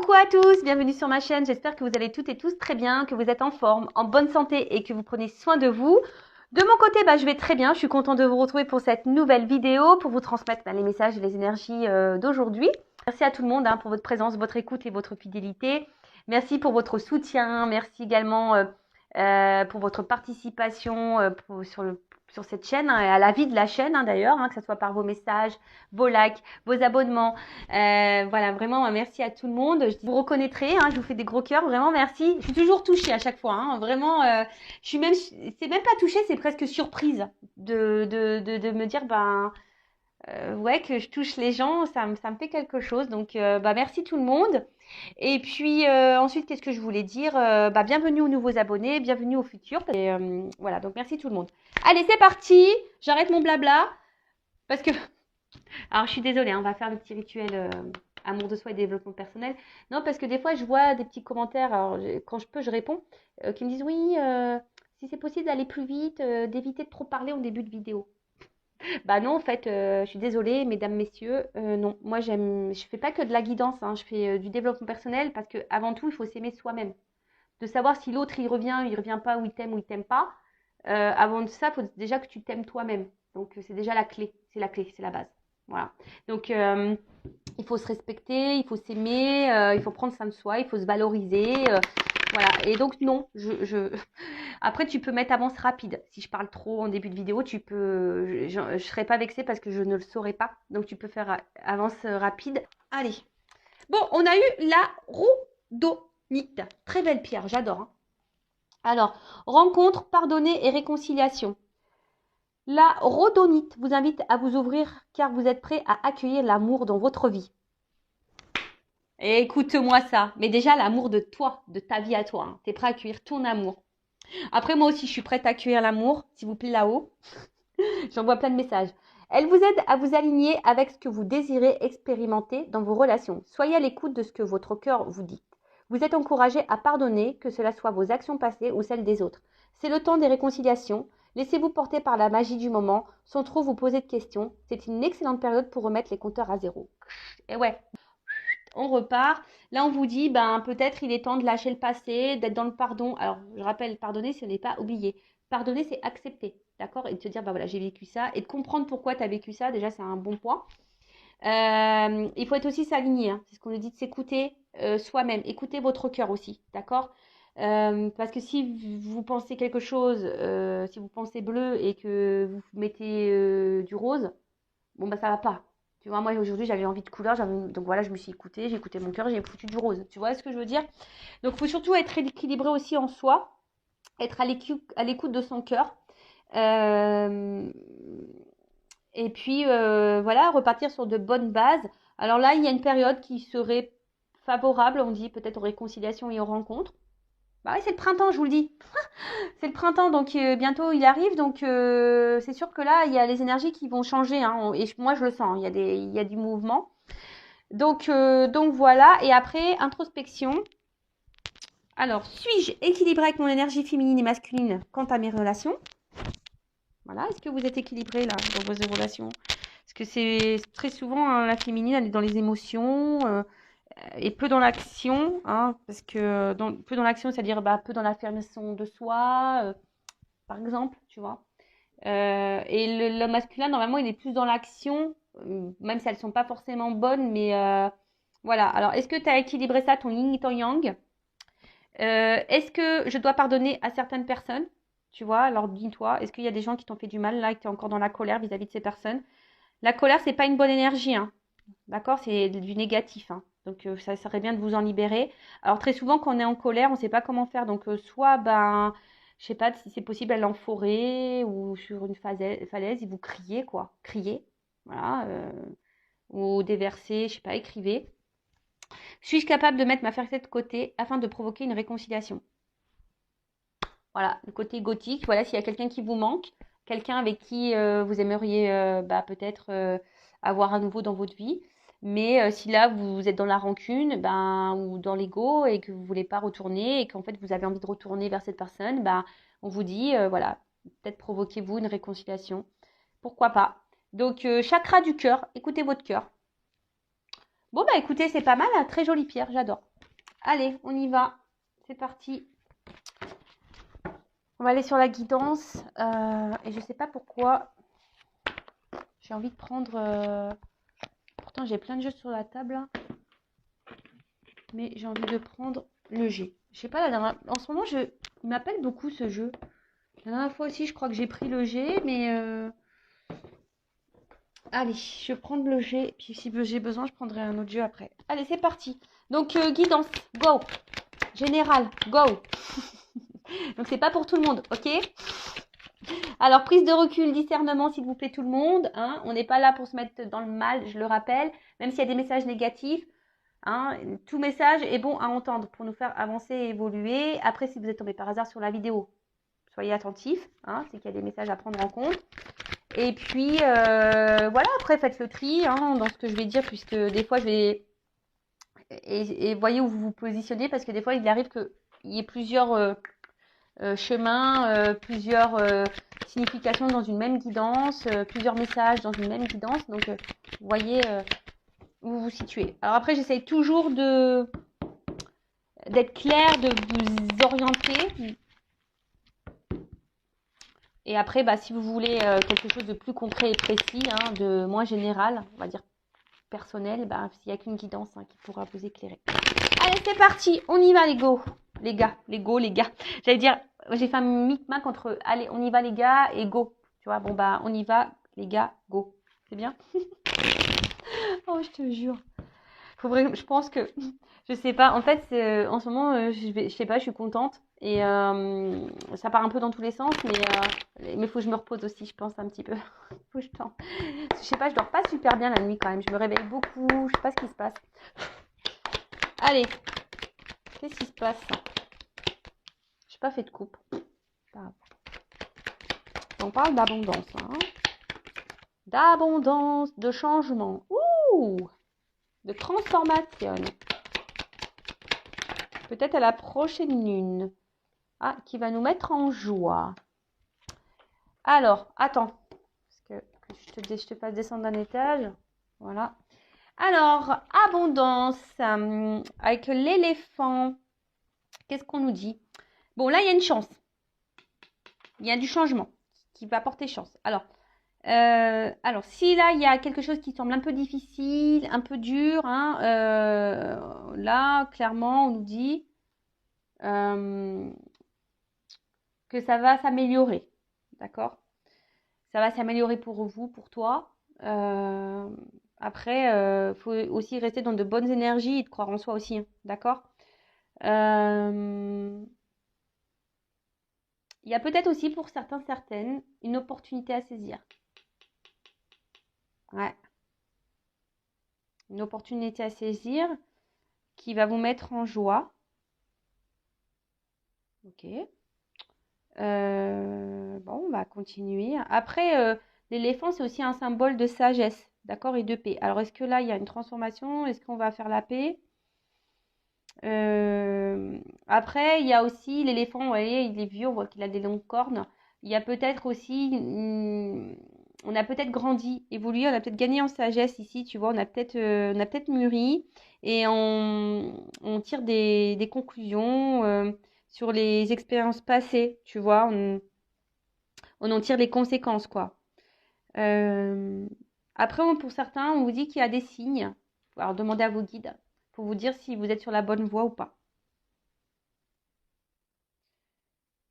Coucou à tous, bienvenue sur ma chaîne. J'espère que vous allez toutes et tous très bien, que vous êtes en forme, en bonne santé et que vous prenez soin de vous. De mon côté, je vais très bien. Je suis contente de vous retrouver pour cette nouvelle vidéo, pour vous transmettre les messages et les énergies d'aujourd'hui. Merci à tout le monde pour votre présence, votre écoute et votre fidélité. Merci pour votre soutien. Merci également pour votre participation sur cette chaîne, à la vie de la chaîne d'ailleurs, que ce soit par vos messages, vos likes, vos abonnements. Voilà, vraiment, merci à tout le monde. Vous reconnaîtrez, je vous fais des gros cœurs, vraiment merci. Je suis toujours touchée à chaque fois, vraiment. Je suis même, c'est même pas touchée, c'est presque surprise de me dire, ouais, que je touche les gens, ça me fait quelque chose. Donc, merci tout le monde. Et puis ensuite, qu'est-ce que je voulais dire bienvenue aux nouveaux abonnés, bienvenue aux futurs. Et voilà, donc merci tout le monde. Allez, c'est parti. J'arrête mon blabla parce que alors, je suis désolée, on va faire le petit rituel amour de soi et développement personnel. Non, parce que des fois, je vois des petits commentaires, alors quand je peux, je réponds, qui me disent oui, si c'est possible d'aller plus vite, d'éviter de trop parler en début de vidéo. Bah non, en fait, je suis désolée, mesdames, messieurs, non. Moi, je fais pas que de la guidance, je fais du développement personnel parce que avant tout, il faut s'aimer soi-même. De savoir si l'autre, il revient pas, ou il t'aime pas. Avant de ça, il faut déjà que tu t'aimes toi-même. Donc, c'est déjà la clé, c'est la base. Voilà. Donc, il faut se respecter, il faut s'aimer, il faut prendre soin de soi, il faut se valoriser. Voilà. Et donc, non, Après, tu peux mettre avance rapide. Si je parle trop en début de vidéo, tu peux, je ne serai pas vexée parce que je ne le saurais pas. Donc, tu peux faire avance rapide. Allez. Bon, on a eu la rhodonite. Très belle pierre, j'adore. Alors, rencontre, pardonner et réconciliation. La rhodonite vous invite à vous ouvrir car vous êtes prêt à accueillir l'amour dans votre vie. Et écoute-moi ça. Mais déjà, l'amour de toi, de ta vie à toi. Tu es prêt à accueillir ton amour. Après, moi aussi, je suis prête à accueillir l'amour, s'il vous plaît, là-haut. J'envoie plein de messages. Elle vous aide à vous aligner avec ce que vous désirez expérimenter dans vos relations. Soyez à l'écoute de ce que votre cœur vous dit. Vous êtes encouragé à pardonner, que cela soit vos actions passées ou celles des autres. C'est le temps des réconciliations. Laissez-vous porter par la magie du moment, sans trop vous poser de questions. C'est une excellente période pour remettre les compteurs à zéro. Et ouais, on repart. Là, on vous dit, peut-être il est temps de lâcher le passé, d'être dans le pardon. Alors, je rappelle, pardonner, ce n'est pas oublier. Pardonner, c'est accepter, d'accord? Et de te dire, voilà, j'ai vécu ça. Et de comprendre pourquoi tu as vécu ça, déjà, c'est un bon point. Il faut être aussi s'aligner. C'est ce qu'on nous dit de s'écouter soi-même. Écoutez votre cœur aussi, d'accord? Parce que si vous pensez quelque chose, si vous pensez bleu et que vous mettez du rose, bon, ça va pas. Tu vois, moi aujourd'hui j'avais envie de couleur, donc voilà, je me suis écoutée, j'ai écouté mon cœur, j'ai foutu du rose. Tu vois ce que je veux dire? Donc il faut surtout être équilibré aussi en soi, être à l'écoute de son cœur. Et puis voilà, repartir sur de bonnes bases. Alors là, il y a une période qui serait favorable, on dit peut-être aux réconciliations et aux rencontres. Bah oui, c'est le printemps, je vous le dis. C'est le printemps, donc bientôt il arrive. Donc c'est sûr que là, il y a les énergies qui vont changer. Et moi, je le sens, il y a du mouvement. Donc voilà. Et après, introspection. Alors, suis-je équilibrée avec mon énergie féminine et masculine quant à mes relations? Voilà, est-ce que vous êtes équilibré là dans vos relations? Parce que c'est très souvent la féminine, elle est dans les émotions et peu dans l'action. Parce que peu dans l'action, c'est-à-dire peu dans l'affirmation de soi, par exemple, tu vois. Et le masculin, normalement, il est plus dans l'action, même si elles ne sont pas forcément bonnes, mais voilà. Alors, est-ce que tu as équilibré ça, ton yin et ton yang? Est-ce que je dois pardonner à certaines personnes? Tu vois, alors dis-toi, est-ce qu'il y a des gens qui t'ont fait du mal là, et que tu es encore dans la colère vis-à-vis de ces personnes? La colère, c'est pas une bonne énergie, d'accord? C'est du négatif, Donc, ça serait bien de vous en libérer. Alors, très souvent, quand on est en colère, on ne sait pas comment faire. Donc, soit, je sais pas si c'est possible aller en forêt ou sur une falaise et vous criez, quoi. Criez, voilà. Ou déverser, je sais pas, écrivez. Suis-je capable de mettre ma fierté de côté afin de provoquer une réconciliation? Voilà, le côté gothique. Voilà, s'il y a quelqu'un qui vous manque, quelqu'un avec qui vous aimeriez peut-être avoir à nouveau dans votre vie. Mais si là, vous êtes dans la rancune ou dans l'ego et que vous ne voulez pas retourner et qu'en fait, vous avez envie de retourner vers cette personne, on vous dit, voilà, peut-être provoquez-vous une réconciliation. Pourquoi pas? Donc, chakra du cœur, écoutez votre cœur. Bon, écoutez, c'est pas mal, très jolie pierre, j'adore. Allez, on y va. C'est parti. On va aller sur la guidance. Et je sais pas pourquoi. J'ai envie de prendre... Pourtant, j'ai plein de jeux sur la table. Hein. Mais j'ai envie de prendre le G. Je sais pas, en ce moment, il m'appelle beaucoup ce jeu. La dernière fois aussi, je crois que j'ai pris le G, mais... Allez, je vais prendre le G. Puis si j'ai besoin, je prendrai un autre jeu après. Allez, c'est parti. Donc, guidance, go. Général, go. Donc, c'est pas pour tout le monde, ok? Alors, prise de recul, discernement, s'il vous plaît, tout le monde. Hein. On n'est pas là pour se mettre dans le mal, je le rappelle. Même s'il y a des messages négatifs, hein, tout message est bon à entendre pour nous faire avancer et évoluer. Après, si vous êtes tombé par hasard sur la vidéo, soyez attentifs. Hein, c'est qu'il y a des messages à prendre en compte. Et puis, voilà, après, faites le tri hein, dans ce que je vais dire, puisque des fois, je vais... Et voyez où vous vous positionnez, parce que des fois, il arrive qu'il y ait plusieurs... chemins, plusieurs significations dans une même guidance, plusieurs messages dans une même guidance. Donc, vous voyez où vous vous situez. Alors après, j'essaye toujours d'être clair, de vous orienter. Et après, bah, si vous voulez quelque chose de plus concret et précis, hein, de moins général, on va dire personnel, bah, il n'y a qu'une guidance hein, qui pourra vous éclairer. Allez, c'est parti, on y va les go. Les gars. J'allais dire, j'ai fait un micmac entre allez, on y va les gars et go. Tu vois, bon bah, on y va les gars, go. C'est bien? Oh, je te jure. Je pense que, je sais pas, en fait, en ce moment, je sais pas, je suis contente. Et ça part un peu dans tous les sens, mais faut que je me repose aussi, je pense, un petit peu. Faut que je tente. Je sais pas, je dors pas super bien la nuit quand même. Je me réveille beaucoup, je sais pas ce qui se passe. Allez, qu'est-ce qui se passe? J'ai pas fait de coupe. On parle d'abondance. Hein. D'abondance, de changement. Ouh! De transformation. Peut-être à la prochaine lune. Ah, qui va nous mettre en joie. Alors, attends. Parce que je te fasse descendre d'un étage. Voilà. Alors, abondance. Avec l'éléphant. Qu'est-ce qu'on nous dit? Bon, là, il y a une chance. Il y a du changement qui va apporter chance. Alors, si là, il y a quelque chose qui semble un peu difficile, un peu dur, hein, là, clairement, on nous dit que ça va s'améliorer. D'accord? Ça va s'améliorer pour vous, pour toi. Après, faut aussi rester dans de bonnes énergies et de croire en soi aussi. Hein, d'accord? Il y a peut-être aussi pour certains, certaines, une opportunité à saisir. Ouais. Une opportunité à saisir qui va vous mettre en joie. Ok. Bon, on va continuer. Après, l'éléphant, c'est aussi un symbole de sagesse, d'accord, et de paix. Alors, est-ce que là, il y a une transformation? Est-ce qu'on va faire la paix? Après, il y a aussi l'éléphant, vous voyez, il est vieux, on voit qu'il a des longues cornes. Il y a peut-être aussi, on a peut-être grandi, évolué, on a peut-être gagné en sagesse ici, tu vois, on a peut-être mûri et on tire des conclusions sur les expériences passées, tu vois, on en tire les conséquences, quoi. Euh, Après, pour certains, on vous dit qu'il y a des signes. Alors, demandez à vos guides pour vous dire si vous êtes sur la bonne voie ou pas.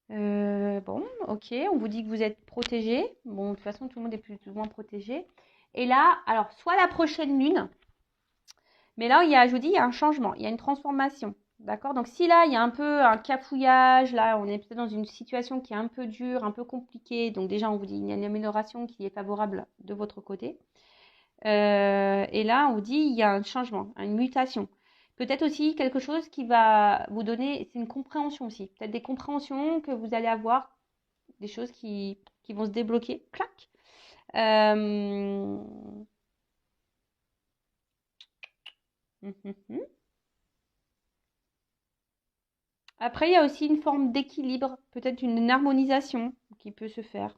Bon, ok, on vous dit que vous êtes protégé. Bon, de toute façon, tout le monde est plus ou moins protégé. Et là, alors, soit la prochaine lune, mais là, je vous dis, il y a un changement, il y a une transformation. D'accord? Donc, si là, il y a un peu un cafouillage, là, on est peut-être dans une situation qui est un peu dure, un peu compliquée. Donc, déjà, on vous dit, il y a une amélioration qui est favorable de votre côté. Et là, on vous dit, il y a un changement, une mutation. Peut-être aussi quelque chose qui va vous donner, c'est une compréhension aussi. Peut-être des compréhensions que vous allez avoir, des choses qui vont se débloquer. Clac. Euh... Après, il y a aussi une forme d'équilibre, peut-être une harmonisation qui peut se faire.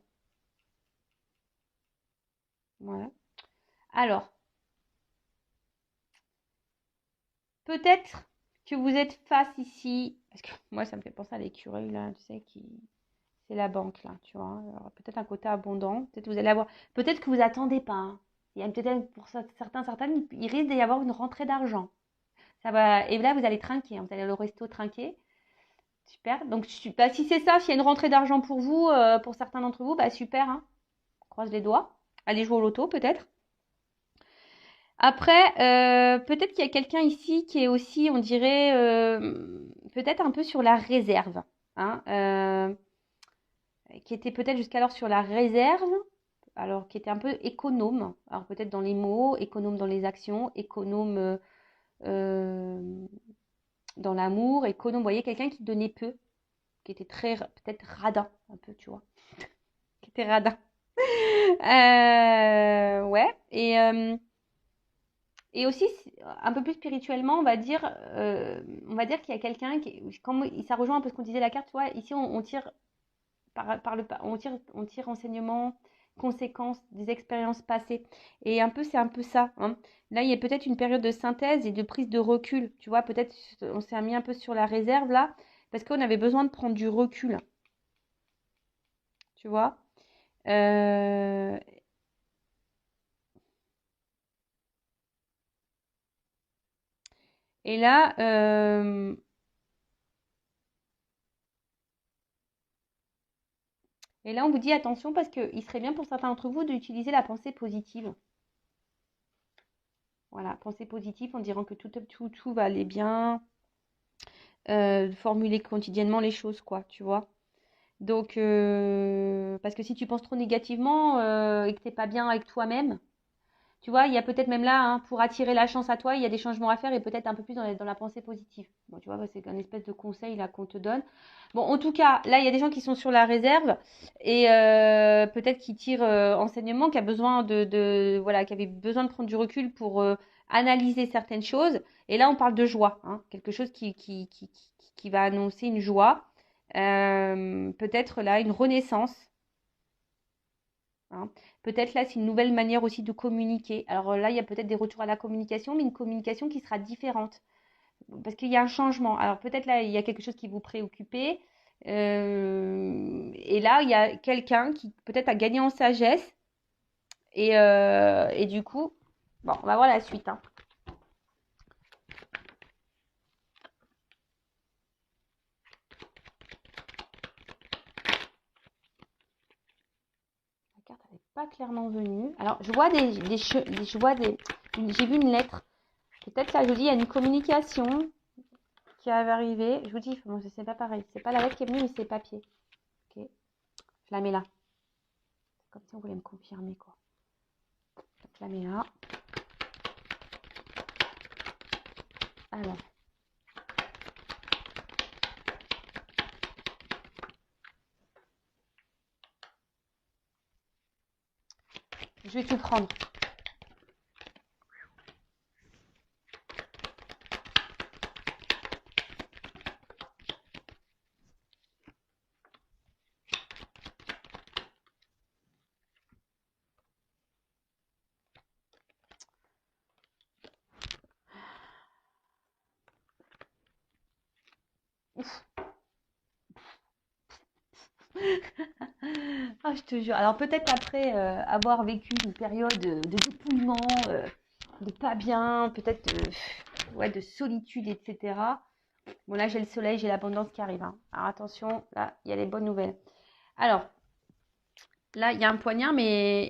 Voilà. Alors, peut-être que vous êtes face ici, parce que moi, ça me fait penser à l'écureuil, là, tu sais, c'est la banque, là, tu vois. Alors, peut-être un côté abondant, peut-être vous allez avoir, peut-être que vous attendez pas, hein. Il y a peut-être, pour certaines, il risque d'y avoir une rentrée d'argent. Ça va, et là, vous allez trinquer, hein, vous allez au resto trinquer. Super. Donc, bah, si c'est ça, s'il y a une rentrée d'argent pour vous, pour certains d'entre vous, bah super, hein. Croise les doigts. Allez jouer au loto, peut-être. Après, peut-être qu'il y a quelqu'un ici qui est aussi, on dirait, peut-être un peu sur la réserve, hein, qui était peut-être jusqu'alors sur la réserve, alors qui était un peu économe, alors peut-être dans les mots, économe dans les actions, économe euh, dans l'amour, économe, vous voyez, quelqu'un qui donnait peu, qui était très, peut-être radin, un peu, tu vois, qui était radin. Ouais, et aussi, un peu plus spirituellement, on va dire qu'il y a quelqu'un qui, comme ça rejoint un peu ce qu'on disait la carte, tu vois, ici on tire on tire enseignement, conséquences des expériences passées. Et un peu, c'est un peu ça, hein. Là, il y a peut-être une période de synthèse et de prise de recul, tu vois, peut-être on s'est mis un peu sur la réserve là, parce qu'on avait besoin de prendre du recul, tu vois. Euh, et là, on vous dit attention parce qu'il serait bien pour certains d'entre vous d'utiliser la pensée positive. Voilà, pensée positive en disant que tout va aller bien, formuler quotidiennement les choses, quoi, tu vois. Donc, parce que si tu penses trop négativement et que t'es pas bien avec toi-même, tu vois, il y a peut-être même là, hein, pour attirer la chance à toi, il y a des changements à faire et peut-être un peu plus dans la pensée positive. Bon, tu vois, bah, c'est un espèce de conseil là qu'on te donne. Bon, en tout cas, là, il y a des gens qui sont sur la réserve et peut-être qui tirent enseignement, qui a besoin voilà, qui avait besoin de prendre du recul pour analyser certaines choses. Et là, on parle de joie, hein, quelque chose qui va annoncer une joie. Peut-être là, une renaissance, hein. Peut-être là, c'est une nouvelle manière aussi de communiquer. Alors là, il y a peut-être des retours à la communication, mais une communication qui sera différente. Parce qu'il y a un changement. Alors peut-être là, il y a quelque chose qui vous préoccupait. Et là, il y a quelqu'un qui peut-être a gagné en sagesse. Et du coup, bon, on va voir la suite, hein. La carte n'est pas clairement venue. Alors, je vois j'ai vu une lettre. Peut-être là, je dis, il y a une communication qui va arriver. Je vous dis, bon, c'est pas pareil. C'est pas la lettre qui est venue, mais c'est papier. Ok. Je la mets là. C'est comme si on voulait me confirmer, quoi. Je la mets là. Alors. Je vais tout prendre. Ah, je te jure. Alors peut-être après avoir vécu une période de dépouillement, de pas bien, peut-être ouais, de solitude, etc. Bon là j'ai le soleil, j'ai l'abondance qui arrive, hein. Alors attention, là il y a les bonnes nouvelles. Alors là il y a un poignard, mais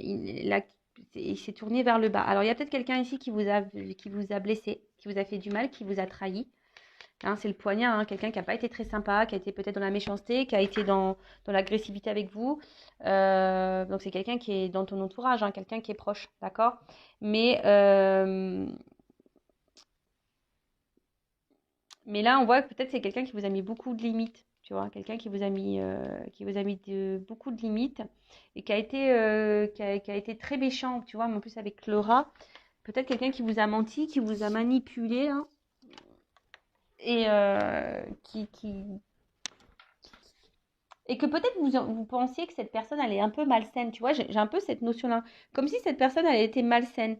il s'est tourné vers le bas. Alors il y a peut-être quelqu'un ici qui vous a blessé, qui vous a fait du mal, qui vous a trahi. Hein, c'est le poignard, hein, quelqu'un qui n'a pas été très sympa, qui a été peut-être dans la méchanceté, qui a été dans l'agressivité avec vous. Donc c'est quelqu'un qui est dans ton entourage, hein, quelqu'un qui est proche, d'accord? Mais, euh, mais là, on voit que peut-être c'est quelqu'un qui vous a mis beaucoup de limites, tu vois, quelqu'un beaucoup de limites et qui a été très méchant, tu vois, mais en plus avec Laura, peut-être quelqu'un qui vous a menti, qui vous a manipulé, hein, et et que peut-être vous pensiez que cette personne, elle est un peu malsaine. Tu vois, j'ai un peu cette notion-là. Comme si cette personne, elle était malsaine.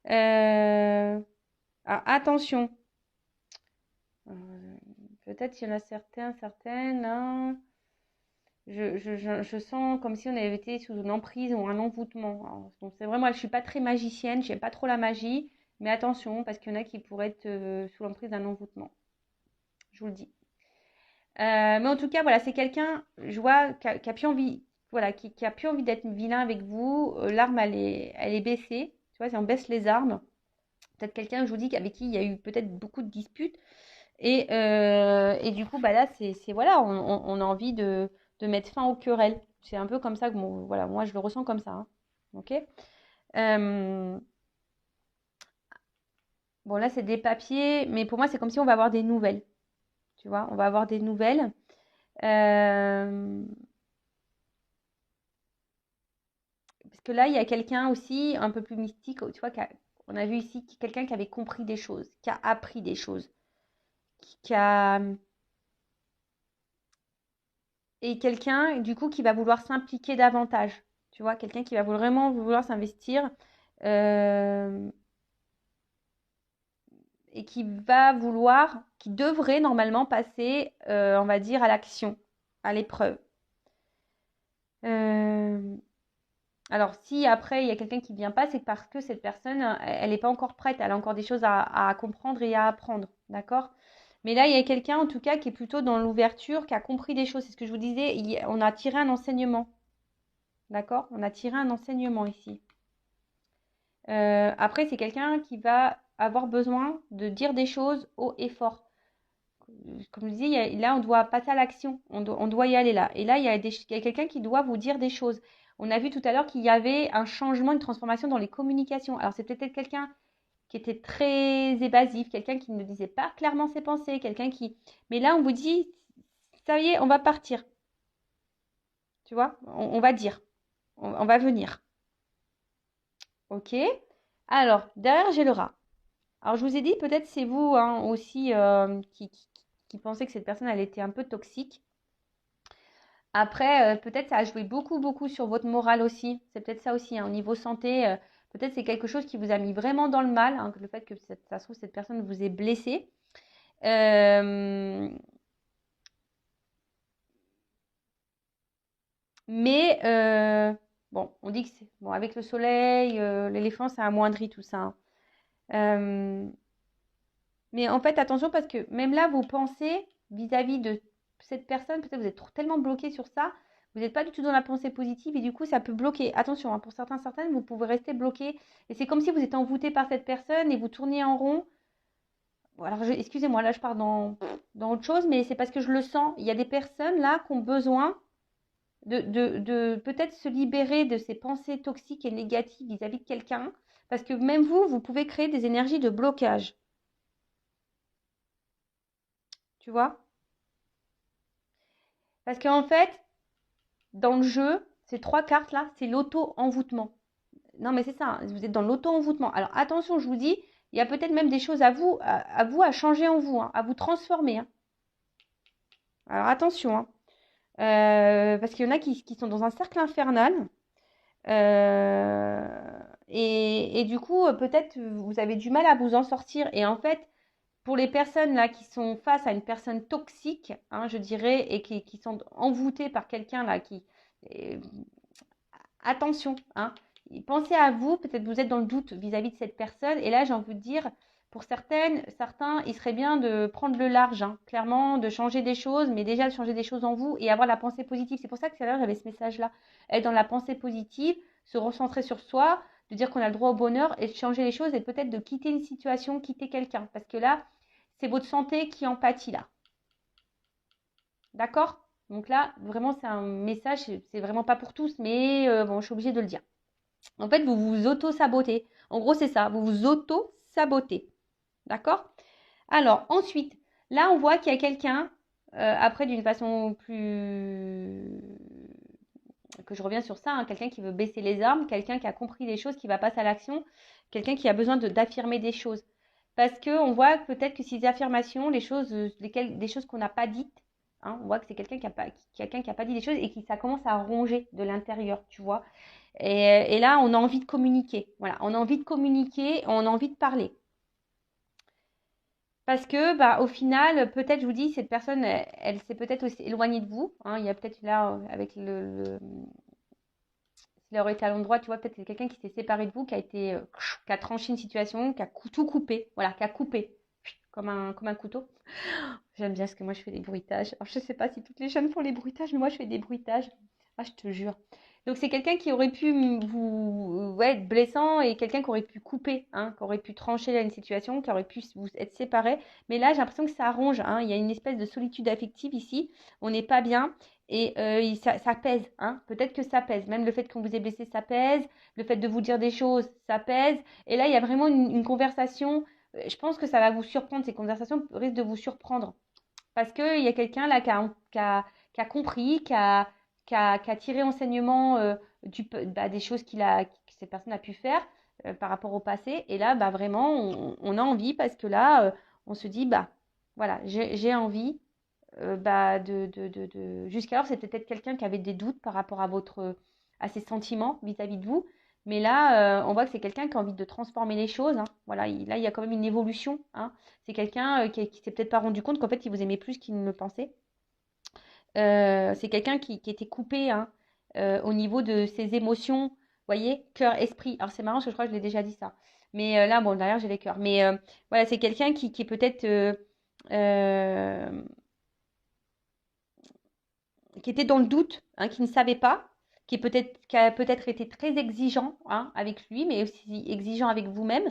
Alors, attention. Peut-être il y en a certaines, hein. Je sens comme si on avait été sous une emprise ou un envoûtement. Alors, bon, c'est vrai, moi, je suis pas très magicienne, j'aime pas trop la magie, mais attention, parce qu'il y en a qui pourraient être sous l'emprise d'un envoûtement. Je vous le dis. Mais en tout cas, voilà, c'est quelqu'un, je vois, qui a plus envie, voilà, qui a plus envie d'être vilain avec vous. L'arme, elle est baissée. Tu vois, si on baisse les armes, peut-être quelqu'un, je vous dis, avec qui il y a eu peut-être beaucoup de disputes. Et du coup, bah là, voilà, on a envie de mettre fin aux querelles. C'est un peu comme ça que voilà, moi, je le ressens comme ça, hein. Ok. Euh, bon, là, c'est des papiers, mais pour moi, c'est comme si on va avoir des nouvelles. Tu vois, on va avoir des nouvelles. Euh, Parce que là, il y a quelqu'un aussi un peu plus mystique, tu vois, on a vu ici quelqu'un qui avait compris des choses, qui a appris des choses, qui a et quelqu'un du coup qui va vouloir s'impliquer davantage, tu vois, quelqu'un qui va vraiment vouloir s'investir euh, et qui devrait normalement passer, on va dire, à l'action, à l'épreuve. Euh, Alors, si après il y a quelqu'un qui ne vient pas, c'est parce que cette personne, elle n'est pas encore prête, elle a encore des choses à comprendre et à apprendre, d'accord? Mais là, il y a quelqu'un en tout cas qui est plutôt dans l'ouverture, qui a compris des choses. C'est ce que je vous disais, on a tiré un enseignement, d'accord? On a tiré un enseignement ici. Après, c'est quelqu'un qui va avoir besoin de dire des choses haut et fort. Comme je disais, là, on doit passer à l'action. On doit y aller là. Et là, il y a quelqu'un qui doit vous dire des choses. On a vu tout à l'heure qu'il y avait un changement, une transformation dans les communications. Alors, c'est peut-être quelqu'un qui était très évasif, quelqu'un qui ne disait pas clairement ses pensées, quelqu'un qui... Mais là, on vous dit, ça y est, on va partir. Tu vois, on va dire, on va venir. Ok. Alors, derrière, j'ai le rat. Alors, je vous ai dit, peut-être c'est vous hein, aussi qui pensez que cette personne, elle était un peu toxique. Après, peut-être ça a joué beaucoup, beaucoup sur votre morale aussi. C'est peut-être ça aussi, hein, au niveau santé. Peut-être c'est quelque chose qui vous a mis vraiment dans le mal, hein, le fait que ça se trouve, cette personne vous ait blessé. Euh, mais bon, on dit que c'est bon avec le soleil, l'éléphant, ça amoindrit tout ça, hein. Euh, mais en fait, attention parce que même là, vos pensées vis-à-vis de cette personne, peut-être vous êtes tellement bloqué sur ça, vous n'êtes pas du tout dans la pensée positive et du coup, ça peut bloquer. Attention, hein, pour certaines, vous pouvez rester bloqué et c'est comme si vous êtes envoûté par cette personne et vous tournez en rond. Bon, alors, excusez-moi, là, je pars dans autre chose, mais c'est parce que je le sens. Il y a des personnes là qui ont besoin de peut-être se libérer de ces pensées toxiques et négatives vis-à-vis de quelqu'un parce que même vous, vous pouvez créer des énergies de blocage. Tu vois? Parce qu'en fait, dans le jeu, ces trois cartes là, c'est l'auto-envoûtement. Non, mais c'est ça, hein, vous êtes dans l'auto-envoûtement. Alors attention, je vous dis, il y a peut-être même des choses à changer en vous, hein, à vous transformer, hein. Alors attention, hein. Parce qu'il y en a qui sont dans un cercle infernal. euh, et du coup, peut-être vous avez du mal à vous en sortir. Et en fait, pour les personnes là qui sont face à une personne toxique, hein, je dirais, et qui sont envoûtées par quelqu'un là euh, attention, hein. Pensez à vous, peut-être vous êtes dans le doute vis-à-vis de cette personne. Et là, j'ai envie de dire, pour certains, il serait bien de prendre le large, hein, clairement, de changer des choses, mais déjà de changer des choses en vous et avoir la pensée positive. C'est pour ça que tout à l'heure, j'avais ce message-là. Être dans la pensée positive, se recentrer sur soi, de dire qu'on a le droit au bonheur et de changer les choses et peut-être de quitter une situation, quitter quelqu'un. Parce que là, c'est votre santé qui en pâtit là. D'accord? Donc là, vraiment, c'est un message, c'est vraiment pas pour tous, mais bon, je suis obligée de le dire. En fait, vous vous auto-sabotez. En gros, c'est ça, vous vous auto-sabotez. D'accord? Alors, ensuite, là, on voit qu'il y a quelqu'un, après, d'une façon plus... que je reviens sur ça, hein, quelqu'un qui veut baisser les armes, quelqu'un qui a compris les choses, qui va passer à l'action, quelqu'un qui a besoin d'affirmer des choses. Parce qu'on voit peut-être que ces affirmations, les choses, des choses qu'on n'a pas dites, hein, on voit que c'est quelqu'un qui a pas dit des choses et qui ça commence à ronger de l'intérieur, tu vois. Et là, on a envie de communiquer. Voilà, on a envie de communiquer, on a envie de parler. Parce que, bah, au final, peut-être, je vous dis, cette personne, elle s'est peut-être aussi éloignée de vous. Hein. Il y a peut-être là, avec s'il aurait été à l'endroit, tu vois, peut-être c'est quelqu'un qui s'est séparé de vous, qui a tranché une situation, qui a tout coupé. Voilà, qui a coupé. Comme un couteau. J'aime bien parce que moi, je fais des bruitages. Alors, je sais pas si toutes les jeunes font les bruitages, mais moi, je fais des bruitages. Ah, je te jure. Donc, c'est quelqu'un qui aurait pu vous ouais, être blessant et quelqu'un qui aurait pu couper, hein, qui aurait pu trancher là, une situation, qui aurait pu vous être séparés. Mais là, j'ai l'impression que ça arrange. Hein. Il y a une espèce de solitude affective ici. On n'est pas bien et ça pèse. Hein. Peut-être que ça pèse. Même le fait qu'on vous ait blessé, ça pèse. Le fait de vous dire des choses, ça pèse. Et là, il y a vraiment une conversation. Je pense que ça va vous surprendre. Ces conversations risquent de vous surprendre. Parce qu'il y a quelqu'un là qui a compris, qui a tiré enseignement des choses que cette personne a pu faire par rapport au passé. Et là, bah, vraiment, on a envie parce que là, on se dit, bah, voilà, j'ai envie. Jusqu'alors, c'était peut-être quelqu'un qui avait des doutes par rapport à ses sentiments vis-à-vis de vous. Mais là, on voit que c'est quelqu'un qui a envie de transformer les choses. Hein. Voilà, là, il y a quand même une évolution. Hein. C'est quelqu'un qui s'est peut-être pas rendu compte qu'en fait, il vous aimait plus qu'il ne le pensait. C'est quelqu'un qui était coupé hein, au niveau de ses émotions. Vous voyez, cœur, esprit. Alors, c'est marrant parce que je crois que je l'ai déjà dit ça. Mais là, bon, derrière, j'ai les cœurs. Mais voilà, c'est quelqu'un qui est peut-être euh, qui était dans le doute, hein, qui ne savait pas, qui a peut-être été très exigeant hein, avec lui, mais aussi exigeant avec vous-même.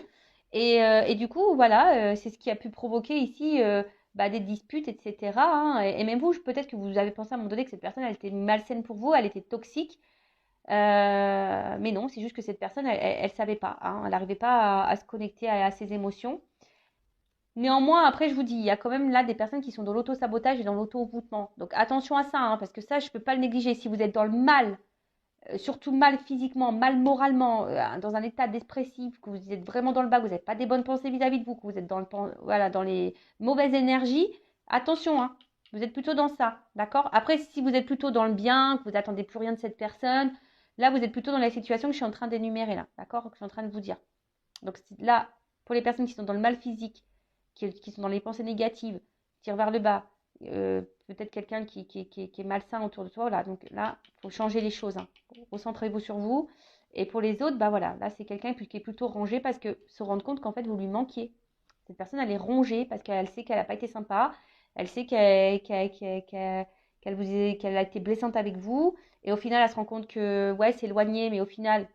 Et du coup, voilà, c'est ce qui a pu provoquer ici des disputes, etc. Hein. Et même vous, peut-être que vous avez pensé à un moment donné que cette personne, elle était malsaine pour vous, elle était toxique. Mais non, c'est juste que cette personne, elle savait pas. Hein. Elle n'arrivait pas à se connecter à ses émotions. Néanmoins, après, je vous dis, il y a quand même là des personnes qui sont dans l'auto-sabotage et dans l'auto-envoûtement. Donc attention à ça, hein, parce que ça, je ne peux pas le négliger. Si vous êtes dans le mal, surtout mal physiquement, mal moralement, dans un état dépressif, que vous êtes vraiment dans le bas, que vous n'avez pas des bonnes pensées vis-à-vis de vous, que vous êtes voilà, dans les mauvaises énergies, attention, hein, vous êtes plutôt dans ça, d'accord? Après, si vous êtes plutôt dans le bien, que vous n'attendez plus rien de cette personne, là, vous êtes plutôt dans la situation que je suis en train d'énumérer là, d'accord? Que je suis en train de vous dire. Donc là, pour les personnes qui sont dans le mal physique, qui sont dans les pensées négatives, tirent vers le bas, peut-être quelqu'un qui est malsain autour de toi, voilà. Donc là, il faut changer les choses. Hein. Recentrez-vous sur vous. Et pour les autres, bah voilà, là c'est quelqu'un qui est plutôt rangé parce que se rendre compte qu'en fait vous lui manquiez. Cette personne, elle est rongée parce qu'elle sait qu'elle n'a pas été sympa, elle sait qu'elle a été blessante avec vous, et au final elle se rend compte que ouais, c'est éloigné, mais au final,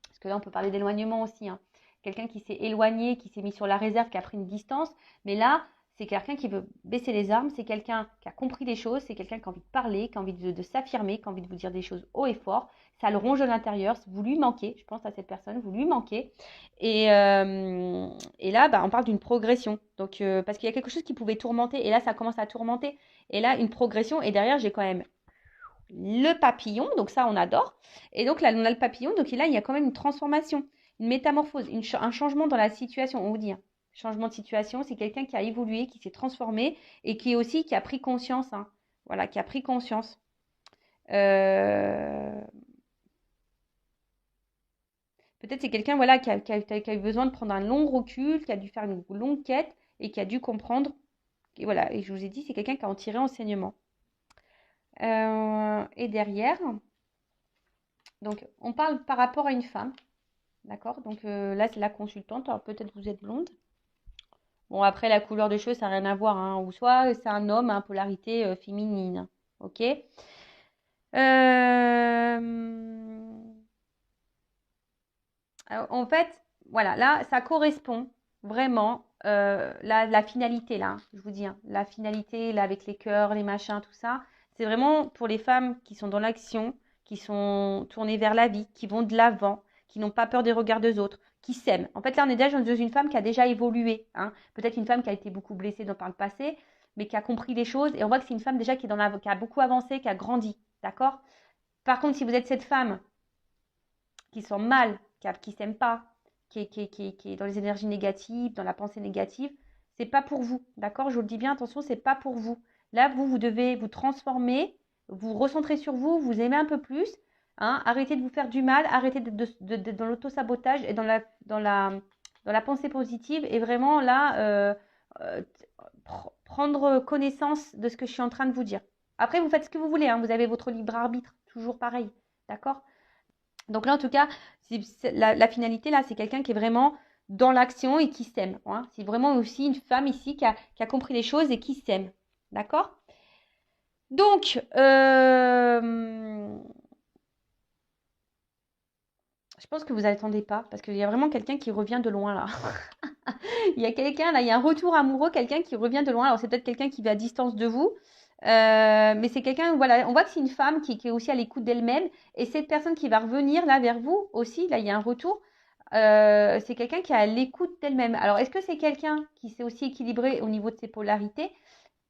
parce que là on peut parler d'éloignement aussi, hein, quelqu'un qui s'est éloigné, qui s'est mis sur la réserve, qui a pris une distance. Mais là, c'est quelqu'un qui veut baisser les armes, c'est quelqu'un qui a compris les choses, c'est quelqu'un qui a envie de parler, qui a envie de s'affirmer, qui a envie de vous dire des choses haut et fort. Ça le ronge de l'intérieur, vous lui manquez, je pense à cette personne, vous lui manquez. Et là, bah, on parle d'une progression. Donc, parce qu'il y a quelque chose qui pouvait tourmenter, et là, ça commence à tourmenter. Et là, une progression, et derrière, j'ai quand même le papillon, donc ça, on adore. Et donc là, on a le papillon, donc là, il y a quand même une transformation, une métamorphose, un changement dans la situation, on vous dit. Hein. Changement de situation, c'est quelqu'un qui a évolué, qui s'est transformé et qui a pris conscience. Hein. Voilà, qui a pris conscience. Peut-être c'est quelqu'un voilà, qui a eu besoin de prendre un long recul, qui a dû faire une longue quête et qui a dû comprendre. Et voilà, et je vous ai dit, c'est quelqu'un qui a en tiré enseignement. Et derrière, donc on parle par rapport à une femme. D'accord? Donc là, c'est la consultante. Alors peut-être vous êtes blonde. Bon, après, la couleur de cheveux, ça n'a rien à voir. Hein. Ou soit c'est un homme, hein, polarité féminine. Ok? En fait, voilà, là, ça correspond vraiment la finalité, là, je vous dis. Hein, la finalité, là, avec les cœurs, les machins, tout ça. C'est vraiment pour les femmes qui sont dans l'action, qui sont tournées vers la vie, qui vont de l'avant, qui n'ont pas peur des regards des autres, qui s'aiment. En fait, là, on est déjà dans une femme qui a déjà évolué. Hein. Peut-être une femme qui a été beaucoup blessée par le passé, mais qui a compris les choses. Et on voit que c'est une femme déjà qui a beaucoup avancé, qui a grandi. D'accord? Par contre, si vous êtes cette femme qui sent mal, qui ne s'aime pas, qui est dans les énergies négatives, dans la pensée négative, c'est pas pour vous. D'accord? Je vous le dis bien, attention, c'est pas pour vous. Là, vous devez vous transformer, vous recentrer sur vous, vous aimer un peu plus, hein, arrêtez de vous faire du mal, arrêtez dans l'auto-sabotage et dans la pensée positive. Et vraiment, là, euh, prendre connaissance de ce que je suis en train de vous dire. Après, vous faites ce que vous voulez, hein, vous avez votre libre arbitre, toujours pareil, d'accord? Donc là, en tout cas, la finalité, là, c'est quelqu'un qui est vraiment dans l'action et qui s'aime. Hein. C'est vraiment aussi une femme ici qui a compris les choses et qui s'aime, d'accord? Donc, je pense que vous n'attendez pas, parce qu'il y a vraiment quelqu'un qui revient de loin, là. Il y a quelqu'un, là, il y a un retour amoureux, quelqu'un qui revient de loin. Alors, c'est peut-être quelqu'un qui va à distance de vous, mais c'est quelqu'un, voilà, on voit que c'est une femme qui est aussi à l'écoute d'elle-même. Et cette personne qui va revenir, là, vers vous aussi, là, il y a un retour. C'est quelqu'un qui est à l'écoute d'elle-même. Alors, est-ce que c'est quelqu'un qui s'est aussi équilibré au niveau de ses polarités?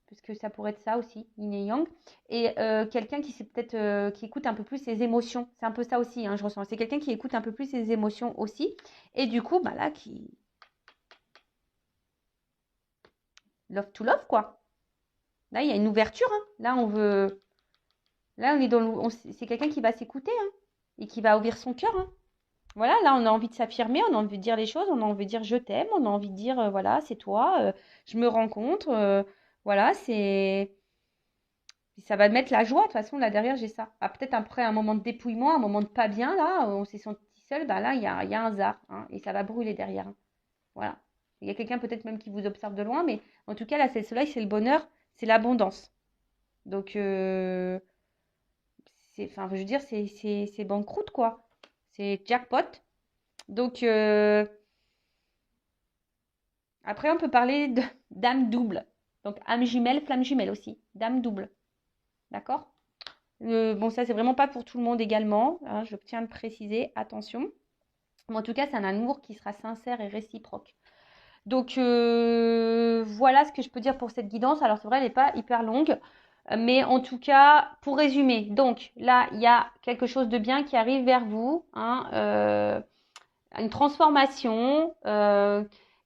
Puisque ça pourrait être ça aussi, yin et yang, et quelqu'un qui qui écoute un peu plus ses émotions. C'est un peu ça aussi, hein, je ressens. C'est quelqu'un qui écoute un peu plus ses émotions aussi, et du coup, bah là, qui love to love quoi. Là, il y a une ouverture. Hein. Là, on est c'est quelqu'un qui va s'écouter hein, et qui va ouvrir son cœur. Hein. Voilà, là, on a envie de s'affirmer, on a envie de dire les choses, on a envie de dire je t'aime, on a envie de dire voilà, c'est toi, je me rencontre, voilà, c'est ça va mettre la joie. De toute façon, là derrière, j'ai ça. Ah, peut-être après un moment de dépouillement, un moment de pas bien, là, on s'est senti seul, bah là, il y a un zar, hein, et ça va brûler derrière. Hein. Voilà. Il y a quelqu'un peut-être même qui vous observe de loin, mais en tout cas, là, c'est le soleil, c'est le bonheur, c'est l'abondance. Donc, enfin, je veux dire, c'est banqueroute, quoi. C'est jackpot. Donc, après, on peut parler de d'âme double. Donc, âme jumelle, flamme jumelle aussi. Dame double. D'accord? Bon, ça, c'est vraiment pas pour tout le monde également. Hein, je tiens à le préciser. Attention. Mais en tout cas, c'est un amour qui sera sincère et réciproque. Donc, voilà ce que je peux dire pour cette guidance. Alors, c'est vrai, elle n'est pas hyper longue. Mais en tout cas, pour résumer, donc là, il y a quelque chose de bien qui arrive vers vous. Hein, une transformation,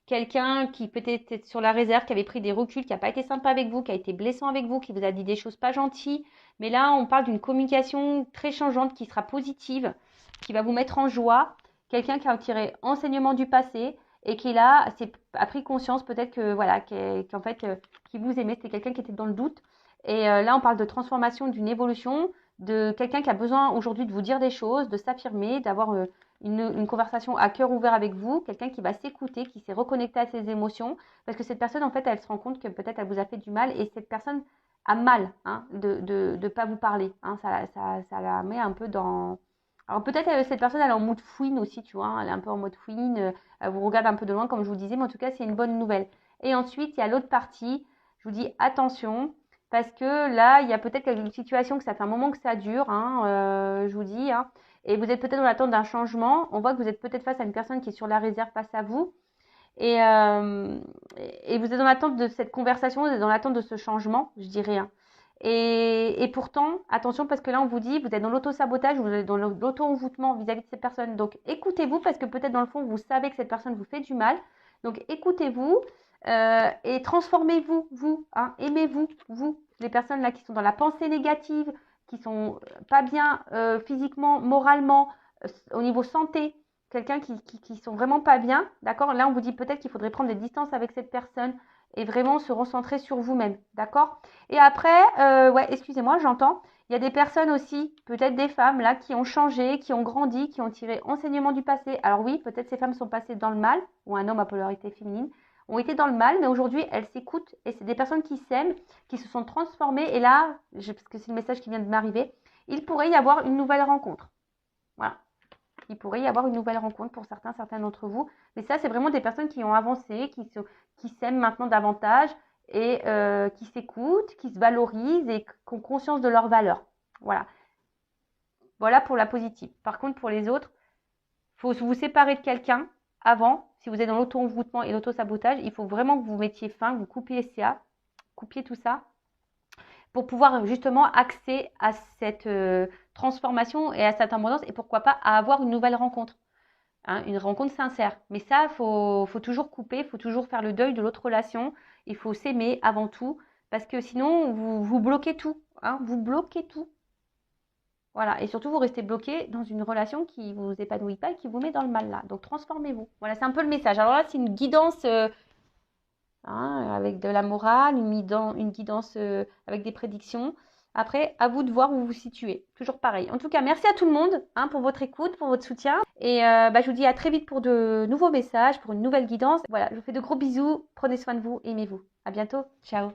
quelqu'un qui peut-être est sur la réserve, qui avait pris des reculs, qui n'a pas été sympa avec vous, qui a été blessant avec vous, qui vous a dit des choses pas gentilles. Mais là, on parle d'une communication très changeante qui sera positive, qui va vous mettre en joie. Quelqu'un qui a tiré enseignement du passé et qui là a pris conscience peut-être que voilà, qu'en fait, qui vous aimait, c'était quelqu'un qui était dans le doute. Et là, on parle de transformation, d'une évolution, de quelqu'un qui a besoin aujourd'hui de vous dire des choses, de s'affirmer, d'avoir une conversation à cœur ouvert avec vous, quelqu'un qui va s'écouter, qui s'est reconnecté à ses émotions, parce que cette personne, en fait, elle se rend compte que peut-être elle vous a fait du mal, et cette personne a mal hein, de pas vous parler. Hein, ça la met un peu dans... Alors peut-être cette personne, elle est en mode fouine aussi, tu vois, hein, elle est un peu en mode fouine, elle vous regarde un peu de loin, comme je vous disais, mais en tout cas, c'est une bonne nouvelle. Et ensuite, il y a l'autre partie, je vous dis attention, parce que là, il y a peut-être une situation que ça fait un moment que ça dure, hein, je vous dis, hein, et vous êtes peut-être dans l'attente d'un changement. On voit que vous êtes peut-être face à une personne qui est sur la réserve face à vous. Et, euh, et vous êtes dans l'attente de cette conversation, vous êtes dans l'attente de ce changement, je dirais. Hein. Et pourtant, attention, parce que là, on vous dit, vous êtes dans l'auto-sabotage, vous êtes dans l'auto-envoûtement vis-à-vis de cette personne. Donc, écoutez-vous, parce que peut-être dans le fond, vous savez que cette personne vous fait du mal. Donc, écoutez-vous et transformez-vous, vous. Hein, aimez-vous, vous. Les personnes là qui sont dans la pensée négative, qui sont pas bien physiquement, moralement, au niveau santé, quelqu'un qui sont vraiment pas bien, d'accord? Là, on vous dit peut-être qu'il faudrait prendre des distances avec cette personne et vraiment se recentrer sur vous-même, d'accord? Et après, ouais, excusez-moi, j'entends. Il y a des personnes aussi, peut-être des femmes là, qui ont changé, qui ont grandi, qui ont tiré enseignement du passé. Alors oui, peut-être ces femmes sont passées dans le mal, ou un homme à polarité féminine, ont été dans le mal, mais aujourd'hui, elles s'écoutent et c'est des personnes qui s'aiment, qui se sont transformées. Et là, parce que c'est le message qui vient de m'arriver, il pourrait y avoir une nouvelle rencontre. Voilà. Il pourrait y avoir une nouvelle rencontre pour certains d'entre vous. Mais ça, c'est vraiment des personnes qui ont avancé, qui s'aiment maintenant davantage et qui s'écoutent, qui se valorisent et qui ont conscience de leurs valeurs. Voilà. Voilà pour la positive. Par contre, pour les autres, il faut vous séparer de quelqu'un avant. Si vous êtes dans l'auto-envoûtement et l'auto-sabotage, il faut vraiment que vous mettiez fin, que vous coupiez tout ça pour pouvoir justement accéder à cette transformation et à cette abondance et pourquoi pas à avoir une nouvelle rencontre. Hein, une rencontre sincère. Mais ça, faut toujours couper, il faut toujours faire le deuil de l'autre relation. Il faut s'aimer avant tout, parce que sinon, vous bloquez tout. Hein, vous bloquez tout. Voilà. Et surtout, vous restez bloqué dans une relation qui ne vous épanouit pas et qui vous met dans le mal là. Donc, transformez-vous. Voilà, c'est un peu le message. Alors là, c'est une guidance hein, avec de la morale, une guidance avec des prédictions. Après, à vous de voir où vous vous situez. Toujours pareil. En tout cas, merci à tout le monde hein, pour votre écoute, pour votre soutien. Et je vous dis à très vite pour de nouveaux messages, pour une nouvelle guidance. Voilà, je vous fais de gros bisous. Prenez soin de vous, aimez-vous. À bientôt. Ciao.